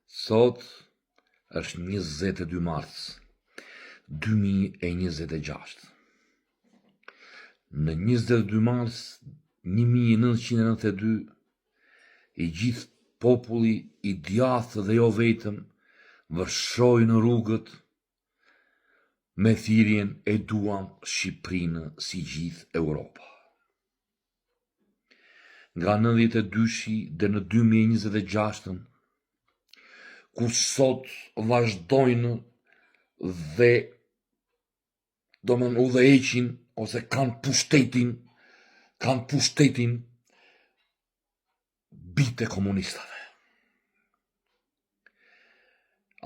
Sot është 22 mars 2026. Në 22 mars 1992, i gjithë populli i djathtë dhe jo vetëm vërshoi në rrugët me thirrjen e duam Shqipërinë si gjithë Europa. Nga 92-shi dhe në 2026, ku sot vazhdojnë dhe udhëheqin ose kanë pushtetin bitë e komunistave.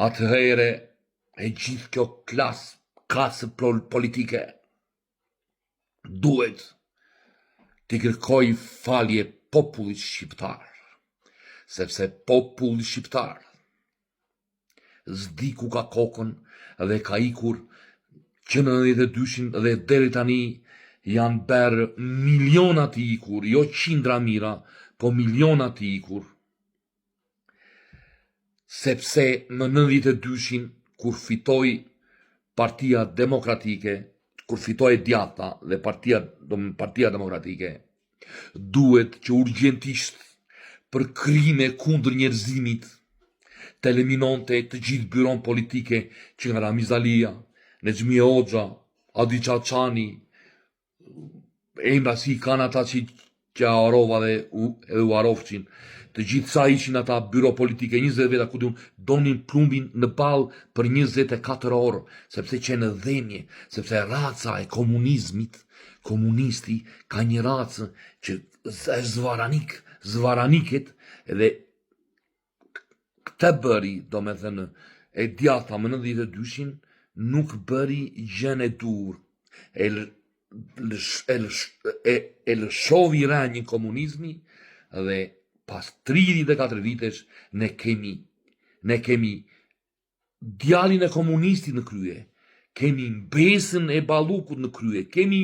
Atëhere e gjithë kjo klasë politike duhet t'i kërkoj falje popullit shqiptar, sepse populli shqiptar zdi ku ka kokën dhe ka ikur që në 92-shin dhe deri tani janë berë milionat i ikur, jo qindra mira, po milionat i ikur, sepse në 92-shin kur fitoi Partia Demokratike, kur fitoi Djata dhe Partia Demokratike, duhet që urgjentisht për krime kundër njerëzimit të eliminonte të gjithë byron politike që nga Ramiz Alia, Nexhmi Hoxha, Adi Çaçani, emra si kanë ata që harova dhe u harofshin, të gjithë sa ishin ata byro politike, 20 veta ku donin plumbin në ball për 24 orë, sepse që në dhemje, sepse raca e komunisti ka një racë që është zvaraniket dhe këtë bëri, do me thënë, e Djata më 92-shin, nuk bëri gjën e dur, e lëshovi rënjën komunizmi dhe pas 34 vitesh ne kemi djalin e komunistit në krye, kemi mbesën e Ballukut në krye, kemi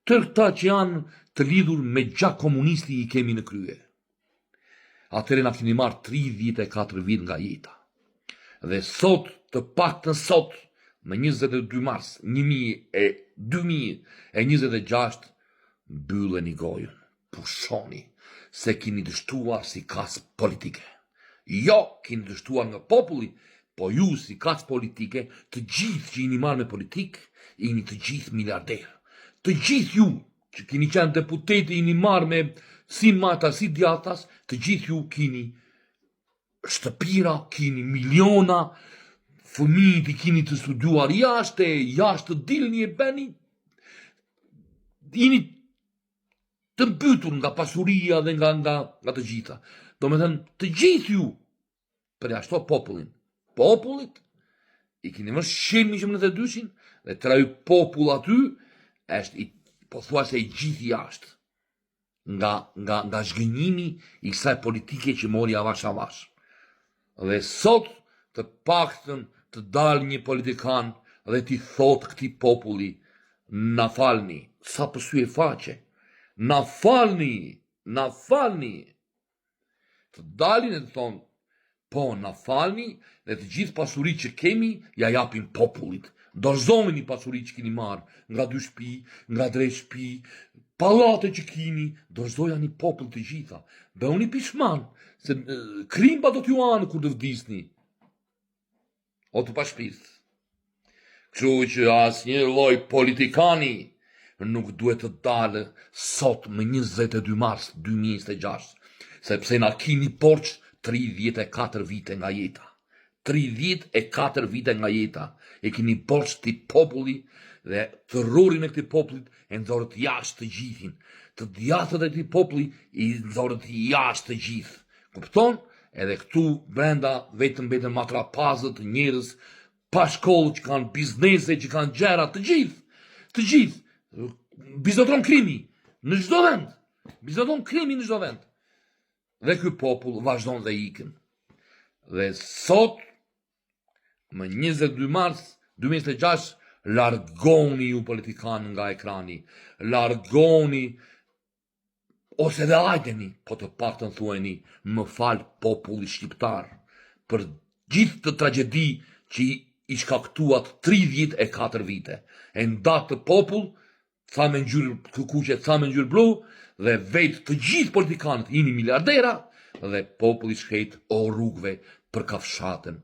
tërë këta që janë të lidhur me gjak komunisti i kemi në krye. Atëre na keni marrë 34 vit nga jeta. Dhe sot, të paktën sot, në 22 mars 2026, mbylleni gojën, pushoni, se keni dështuar si kas politike. Jo, keni dështuar nga populli, po ju si kas politike, të gjithë që jeni marrë me politikë, jeni të gjithë miliarderë. Të gjithë ju që keni qenë deputeti, jeni marrë me si Mata, si Djatas, të gjithë ju keni shtëpira, keni miliona, fëmijët i keni të studuar jashtë dilni e beni, jeni të mbytur nga pasuria dhe nga të gjitha. Do me thënë, të gjithë ju, për ashtu popullit, i keni më shqemi që më në të dyshin, dhe tra ju popull aty, është po thua se i gjithë jashtë, nga zhgënjimi i kësaj politike që mori avash. Dhe sot të paktën të dalë një politikan dhe t'i thot këtij populli, na falni, sa pësy e faqe, na falni, të dalin e të thonë, po na falni dhe të gjithë pasurit që kemi, ja japim popullit. Dorëzoni një pasuri që keni marrë, nga 2 shtëpi, nga 3 shtëpi, pallate që keni, dorëzoja një popull të gjitha. Bëuni pishman, se krimba do t'ju anë kur të vdisni. O të pashpirt. Kështu që asnjë lloj politikani nuk duhet të dalë sot më 22 mars 2026, sepse na keni borx 34 vite nga jeta. 34 vite nga jeta e keni borx ti populli dhe terrorin e këtij popullit e nxorët jashtë të gjithin. Të djathtët e këtij populli i nxorët jashtë të gjithë. Kupton? Edhe këtu brenda vetëm mbeten matrapazët, njerëz pa shkollë që kanë biznese, që kanë gjëra, të gjithë. Bizotron krimi në çdo vend. Dhe ky popull vazhdon dhe ikën. Dhe sot, më 22 mars 2026, largoni ju politikanë nga ekrani, largoni, ose dhe ajdeni, po të paktën thuajni, më fal populli shqiptar, për gjithë të tragjedi që i shkaktuat 34 vite. E ndatë të popull, ca me ngjyrë kuqe, ca me ngjyrë blu, dhe vetë të gjithë politikanët jeni miliardera, dhe populli shkejt o rrugëve për kafshatën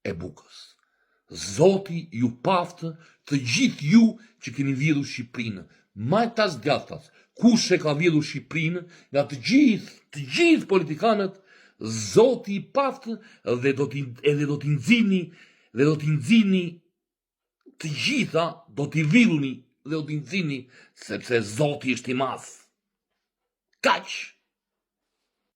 e Bukës. Zoti ju paftë të gjithë ju që keni vjedhur Shqipërinë, majtas djathtas, kush e ka vjedhur Shqipërinë, nga të gjithë politikanët, Zoti i paftë dhe do t'i nxini të gjitha, do t'i villni dhe do t'i nxini sepse Zoti është i madh. Kaq.